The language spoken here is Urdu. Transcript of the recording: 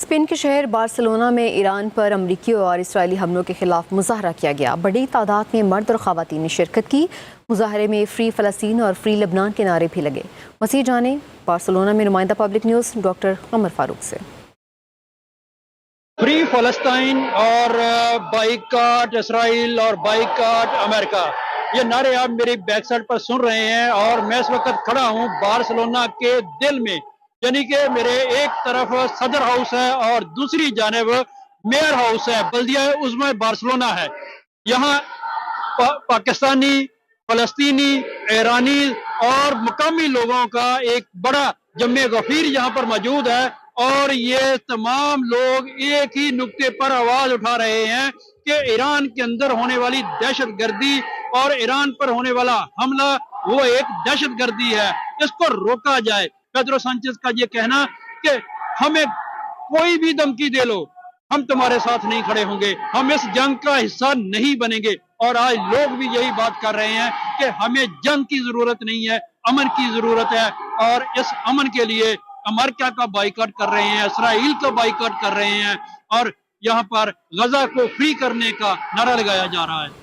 اسپین کے شہر بارسلونا میں ایران پر امریکی اور اسرائیلی حملوں کے خلاف مظاہرہ کیا گیا۔ بڑی تعداد میں مرد اور خواتین نے شرکت کی۔ مظاہرے میں فری فلسطین اور فری لبنان کے نعرے بھی لگے۔ مزید جانیں بارسلونا میں نمائندہ پبلک نیوز ڈاکٹر قمر فاروق سے۔ فری فلسطین اور بائیکاٹ اسرائیل اور بائیکاٹ امریکہ، یہ نعرے آپ میری بیک سائڈ پر سن رہے ہیں، اور میں اس وقت کھڑا ہوں بارسلونا کے دل میں، یعنی کہ میرے ایک طرف صدر ہاؤس ہے اور دوسری جانب میئر ہاؤس ہے، بلدیہ عظمی بارسلونا ہے۔ یہاں پاکستانی، فلسطینی، ایرانی اور مقامی لوگوں کا ایک بڑا جمع غفیر یہاں پر موجود ہے، اور یہ تمام لوگ ایک ہی نقطے پر آواز اٹھا رہے ہیں کہ ایران کے اندر ہونے والی دہشت گردی اور ایران پر ہونے والا حملہ وہ ایک دہشت گردی ہے، اس کو روکا جائے۔ پیدرو سانچیز کا یہ کہنا کہ ہمیں کوئی بھی دھمکی دے لو، ہم تمہارے ساتھ نہیں کھڑے ہوں گے، ہم اس جنگ کا حصہ نہیں بنیں گے، اور آج لوگ بھی یہی بات کر رہے ہیں کہ ہمیں جنگ کی ضرورت نہیں ہے، امن کی ضرورت ہے، اور اس امن کے لیے امریکہ کا بائیکاٹ کر رہے ہیں، اسرائیل کا بائیکاٹ کر رہے ہیں، اور یہاں پر غزہ کو فری کرنے کا نعرہ لگایا جا رہا ہے۔